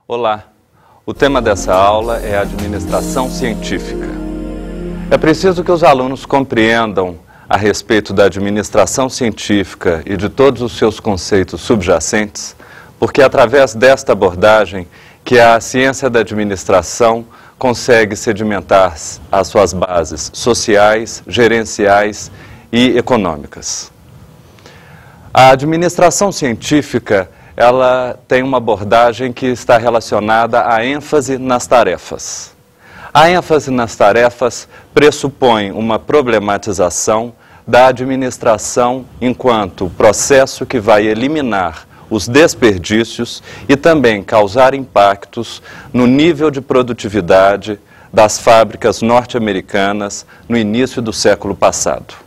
Olá, o tema dessa aula é administração científica. É preciso que os alunos compreendam a respeito da administração científica e de todos os seus conceitos subjacentes, porque é através desta abordagem que a ciência da administração consegue sedimentar as suas bases sociais, gerenciais e econômicas. A administração científica, ela tem uma abordagem que está relacionada à ênfase nas tarefas. A ênfase nas tarefas pressupõe uma problematização da administração enquanto processo que vai eliminar os desperdícios e também causar impactos no nível de produtividade das fábricas norte-americanas no início do século passado.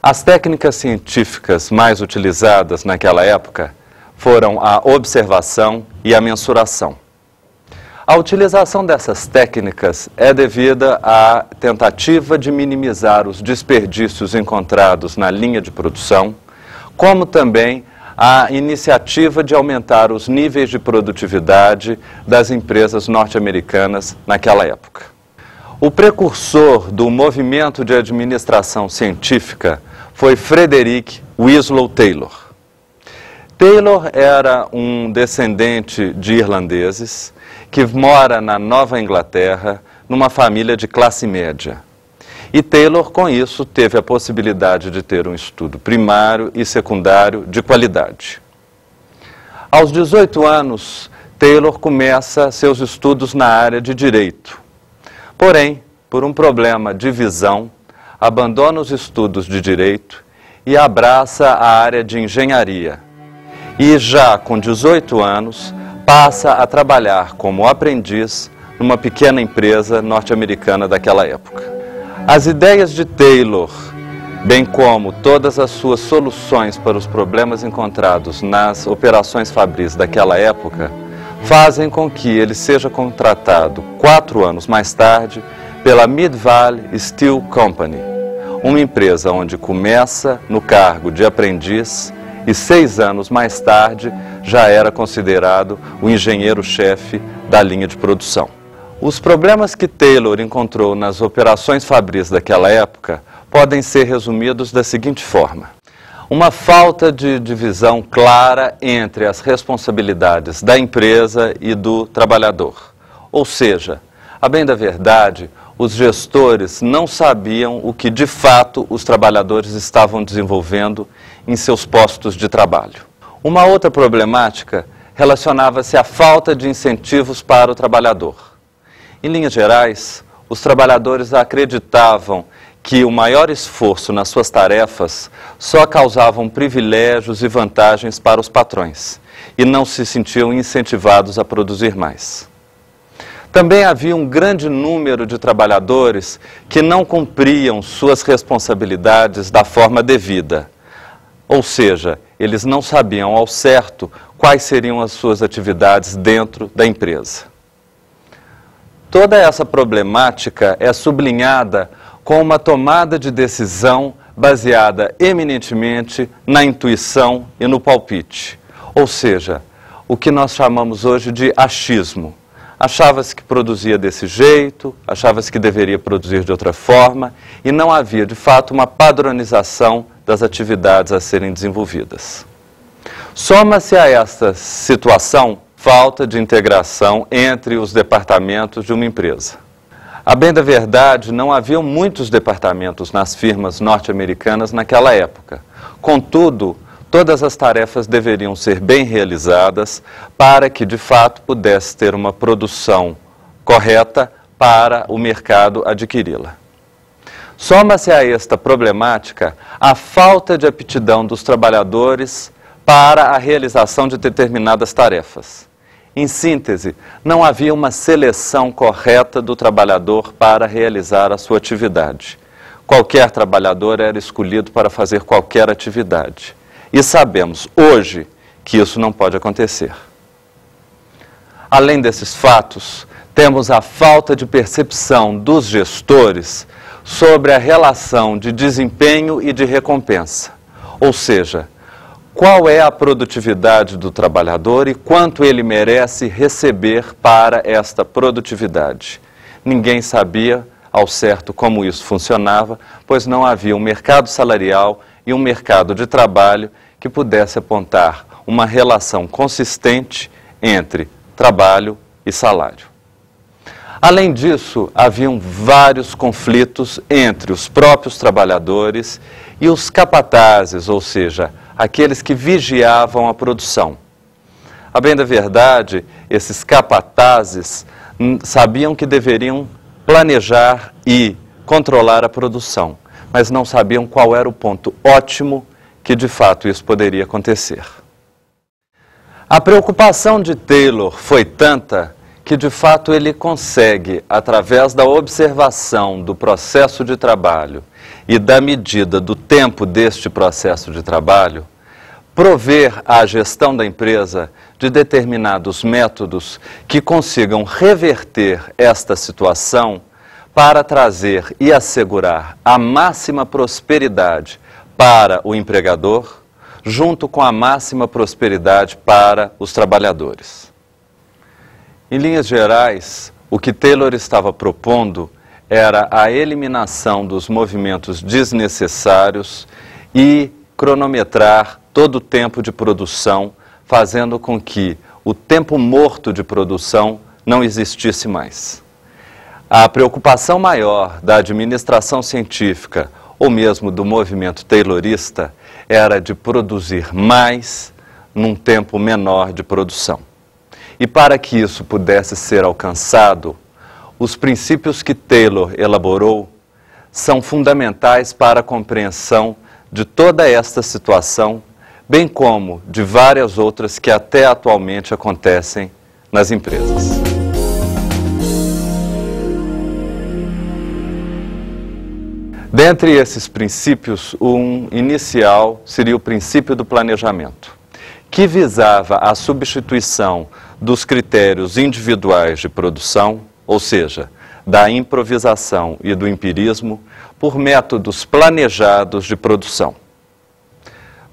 As técnicas científicas mais utilizadas naquela época foram a observação e a mensuração. A utilização dessas técnicas é devida à tentativa de minimizar os desperdícios encontrados na linha de produção, como também a iniciativa de aumentar os níveis de produtividade das empresas norte-americanas naquela época. O precursor do movimento de administração científica foi Frederick Winslow Taylor. Taylor era um descendente de irlandeses que mora na Nova Inglaterra, numa família de classe média. E Taylor, com isso, teve a possibilidade de ter um estudo primário e secundário de qualidade. Aos 18 anos, Taylor começa seus estudos na área de direito. Porém, por um problema de visão, abandona os estudos de direito e abraça a área de engenharia. E já com 18 anos, passa a trabalhar como aprendiz numa pequena empresa norte-americana daquela época. As ideias de Taylor, bem como todas as suas soluções para os problemas encontrados nas operações fabris daquela época, fazem com que ele seja contratado 4 anos mais tarde pela Mid-Valley Steel Company, uma empresa onde começa no cargo de aprendiz e 6 anos mais tarde já era considerado o engenheiro-chefe da linha de produção. Os problemas que Taylor encontrou nas operações fabris daquela época podem ser resumidos da seguinte forma: uma falta de divisão clara entre as responsabilidades da empresa e do trabalhador. Ou seja, a bem da verdade, os gestores não sabiam o que de fato os trabalhadores estavam desenvolvendo em seus postos de trabalho. Uma outra problemática relacionava-se à falta de incentivos para o trabalhador. Em linhas gerais, os trabalhadores acreditavam que o maior esforço nas suas tarefas só causavam privilégios e vantagens para os patrões e não se sentiam incentivados a produzir mais. Também havia um grande número de trabalhadores que não cumpriam suas responsabilidades da forma devida. Ou seja, eles não sabiam ao certo quais seriam as suas atividades dentro da empresa. Toda essa problemática é sublinhada com uma tomada de decisão baseada eminentemente na intuição e no palpite. Ou seja, o que nós chamamos hoje de achismo. Achava-se que produzia desse jeito, achava-se que deveria produzir de outra forma, e não havia, de fato, uma padronização das atividades a serem desenvolvidas. Soma-se a esta situação falta de integração entre os departamentos de uma empresa. A bem da verdade, não haviam muitos departamentos nas firmas norte-americanas naquela época. Contudo, todas as tarefas deveriam ser bem realizadas para que, de fato, pudesse ter uma produção correta para o mercado adquiri-la. Soma-se a esta problemática a falta de aptidão dos trabalhadores para a realização de determinadas tarefas. Em síntese, não havia uma seleção correta do trabalhador para realizar a sua atividade. Qualquer trabalhador era escolhido para fazer qualquer atividade. E sabemos hoje que isso não pode acontecer. Além desses fatos, temos a falta de percepção dos gestores sobre a relação de desempenho e de recompensa. Ou seja, qual é a produtividade do trabalhador e quanto ele merece receber para esta produtividade. Ninguém sabia ao certo como isso funcionava, pois não havia um mercado salarial e um mercado de trabalho que pudesse apontar uma relação consistente entre trabalho e salário. Além disso, haviam vários conflitos entre os próprios trabalhadores e os capatazes, ou seja, aqueles que vigiavam a produção. A bem da verdade, esses capatazes sabiam que deveriam planejar e controlar a produção, mas não sabiam qual era o ponto ótimo que de fato isso poderia acontecer. A preocupação de Taylor foi tanta que de fato ele consegue, através da observação do processo de trabalho e da medida do tempo deste processo de trabalho, prover à gestão da empresa de determinados métodos que consigam reverter esta situação para trazer e assegurar a máxima prosperidade para o empregador, junto com a máxima prosperidade para os trabalhadores. Em linhas gerais, o que Taylor estava propondo era a eliminação dos movimentos desnecessários e cronometrar todo o tempo de produção, fazendo com que o tempo morto de produção não existisse mais. A preocupação maior da administração científica, ou mesmo do movimento taylorista, era de produzir mais num tempo menor de produção. E para que isso pudesse ser alcançado, os princípios que Taylor elaborou são fundamentais para a compreensão de toda esta situação, bem como de várias outras que até atualmente acontecem nas empresas. Dentre esses princípios, um inicial seria o princípio do planejamento, que visava a substituição dos critérios individuais de produção, ou seja, da improvisação e do empirismo, por métodos planejados de produção.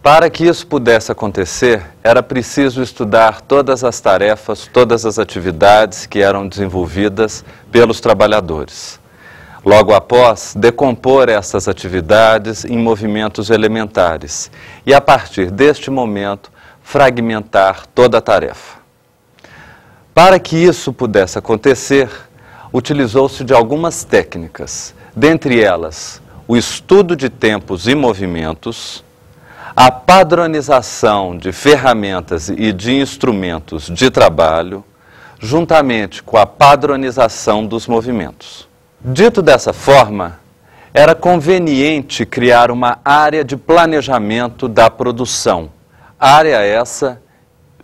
Para que isso pudesse acontecer, era preciso estudar todas as tarefas, todas as atividades que eram desenvolvidas pelos trabalhadores. Logo após, decompor essas atividades em movimentos elementares e, a partir deste momento, fragmentar toda a tarefa. Para que isso pudesse acontecer, utilizou-se de algumas técnicas, dentre elas o estudo de tempos e movimentos, a padronização de ferramentas e de instrumentos de trabalho, juntamente com a padronização dos movimentos. Dito dessa forma, era conveniente criar uma área de planejamento da produção, área essa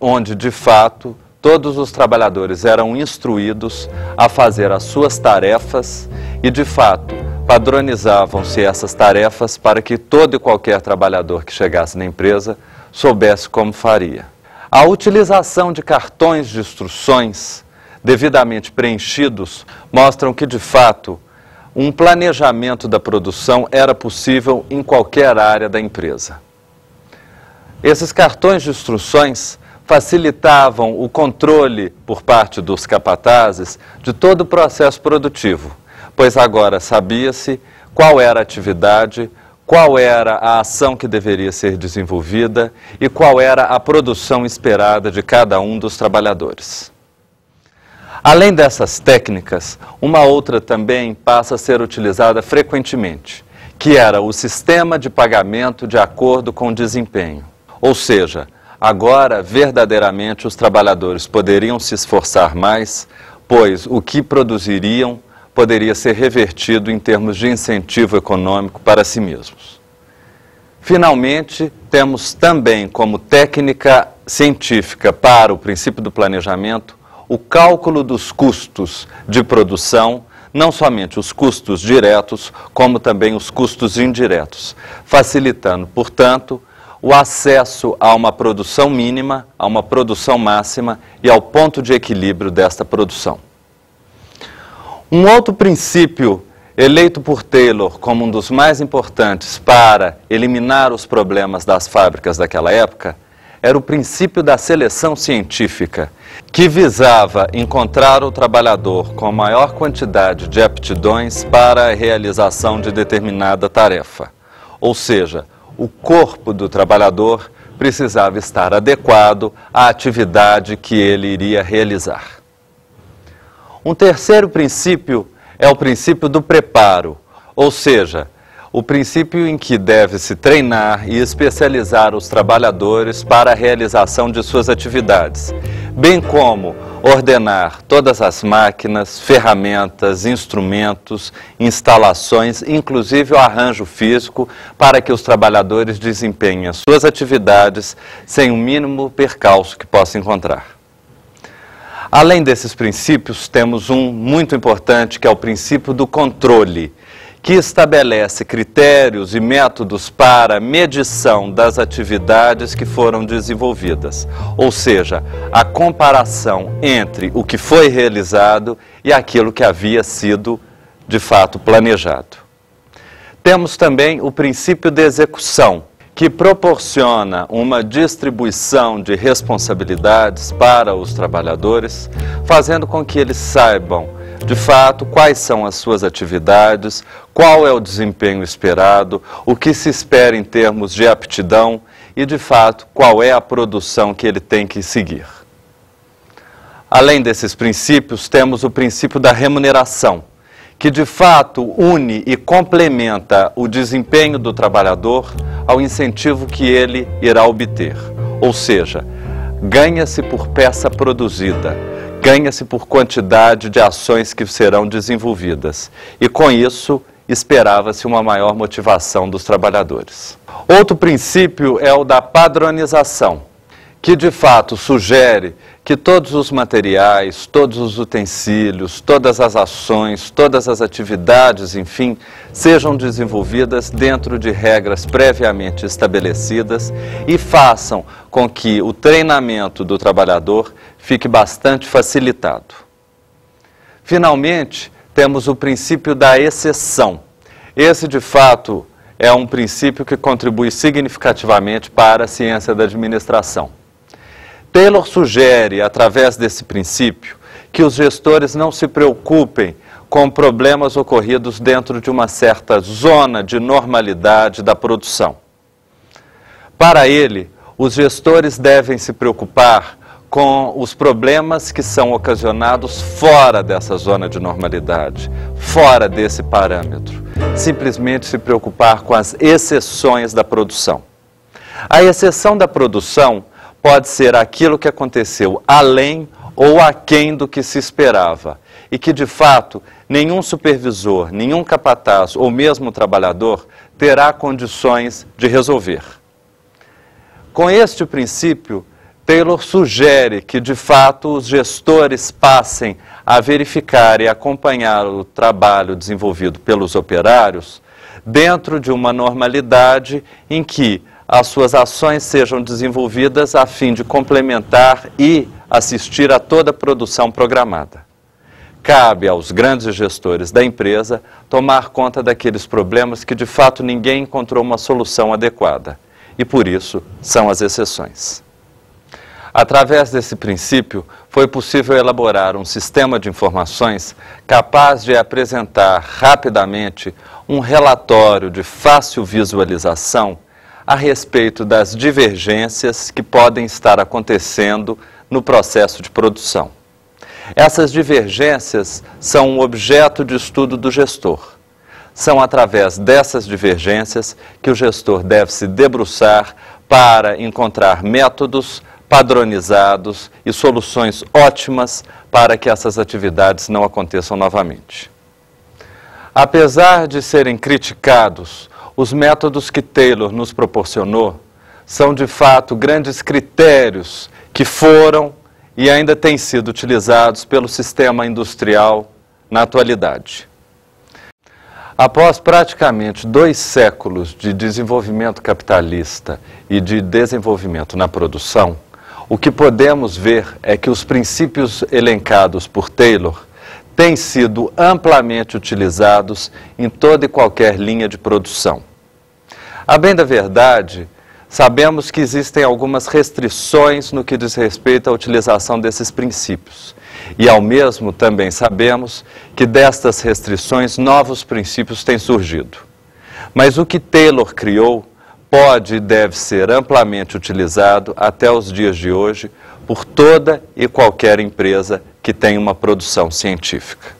onde, de fato, todos os trabalhadores eram instruídos a fazer as suas tarefas e, de fato, padronizavam-se essas tarefas para que todo e qualquer trabalhador que chegasse na empresa soubesse como faria. A utilização de cartões de instruções devidamente preenchidos mostram que, de fato, um planejamento da produção era possível em qualquer área da empresa. Esses cartões de instruções facilitavam o controle por parte dos capatazes de todo o processo produtivo, pois agora sabia-se qual era a atividade, qual era a ação que deveria ser desenvolvida e qual era a produção esperada de cada um dos trabalhadores. Além dessas técnicas, uma outra também passa a ser utilizada frequentemente, que era o sistema de pagamento de acordo com o desempenho. Ou seja, agora verdadeiramente os trabalhadores poderiam se esforçar mais, pois o que produziriam poderia ser revertido em termos de incentivo econômico para si mesmos. Finalmente, temos também como técnica científica para o princípio do planejamento o cálculo dos custos de produção, não somente os custos diretos, como também os custos indiretos, facilitando, portanto, o acesso a uma produção mínima, a uma produção máxima e ao ponto de equilíbrio desta produção. Um outro princípio Eleito por Taylor como um dos mais importantes para eliminar os problemas das fábricas daquela época, era o princípio da seleção científica, que visava encontrar o trabalhador com a maior quantidade de aptidões para a realização de determinada tarefa. Ou seja, o corpo do trabalhador precisava estar adequado à atividade que ele iria realizar. Um terceiro princípio é o princípio do preparo, ou seja, o princípio em que deve-se treinar e especializar os trabalhadores para a realização de suas atividades, bem como ordenar todas as máquinas, ferramentas, instrumentos, instalações, inclusive o arranjo físico, para que os trabalhadores desempenhem as suas atividades sem o mínimo percalço que possa encontrar. Além desses princípios, temos um muito importante, que é o princípio do controle, que estabelece critérios e métodos para medição das atividades que foram desenvolvidas, ou seja, a comparação entre o que foi realizado e aquilo que havia sido, de fato, planejado. Temos também o princípio de execução, que proporciona uma distribuição de responsabilidades para os trabalhadores, fazendo com que eles saibam de fato quais são as suas atividades, qual é o desempenho esperado, o que se espera em termos de aptidão e, de fato, qual é a produção que ele tem que seguir. Além desses princípios, temos o princípio da remuneração, que de fato une e complementa o desempenho do trabalhador ao incentivo que ele irá obter. Ou seja, ganha-se por peça produzida, ganha-se por quantidade de ações que serão desenvolvidas. E com isso, esperava-se uma maior motivação dos trabalhadores. Outro princípio é o da padronização, que de fato sugere que todos os materiais, todos os utensílios, todas as ações, todas as atividades, enfim, sejam desenvolvidas dentro de regras previamente estabelecidas e façam com que o treinamento do trabalhador fique bastante facilitado. Finalmente, temos o princípio da exceção. Esse, de fato, é um princípio que contribui significativamente para a ciência da administração. Taylor sugere, através desse princípio, que os gestores não se preocupem com problemas ocorridos dentro de uma certa zona de normalidade da produção. Para ele, os gestores devem se preocupar com os problemas que são ocasionados fora dessa zona de normalidade, fora desse parâmetro. Simplesmente se preocupar com as exceções da produção. A exceção da produção pode ser aquilo que aconteceu além ou aquém do que se esperava e que, de fato, nenhum supervisor, nenhum capataz ou mesmo trabalhador terá condições de resolver. Com este princípio, Taylor sugere que, de fato, os gestores passem a verificar e acompanhar o trabalho desenvolvido pelos operários dentro de uma normalidade em que as suas ações sejam desenvolvidas a fim de complementar e assistir a toda a produção programada. Cabe aos grandes gestores da empresa tomar conta daqueles problemas que, de fato, ninguém encontrou uma solução adequada, e por isso são as exceções. Através desse princípio, foi possível elaborar um sistema de informações capaz de apresentar rapidamente um relatório de fácil visualização a respeito das divergências que podem estar acontecendo no processo de produção. Essas divergências são um objeto de estudo do gestor. São através dessas divergências que o gestor deve se debruçar para encontrar métodos padronizados e soluções ótimas para que essas atividades não aconteçam novamente. Apesar de serem criticados, os métodos que Taylor nos proporcionou são, de fato, grandes critérios que foram e ainda têm sido utilizados pelo sistema industrial na atualidade. Após praticamente 2 séculos de desenvolvimento capitalista e de desenvolvimento na produção, o que podemos ver é que os princípios elencados por Taylor têm sido amplamente utilizados em toda e qualquer linha de produção. A bem da verdade, sabemos que existem algumas restrições no que diz respeito à utilização desses princípios. E, ao mesmo, também sabemos que destas restrições novos princípios têm surgido. Mas o que Taylor criou pode e deve ser amplamente utilizado até os dias de hoje por toda e qualquer empresa que tenha uma produção científica.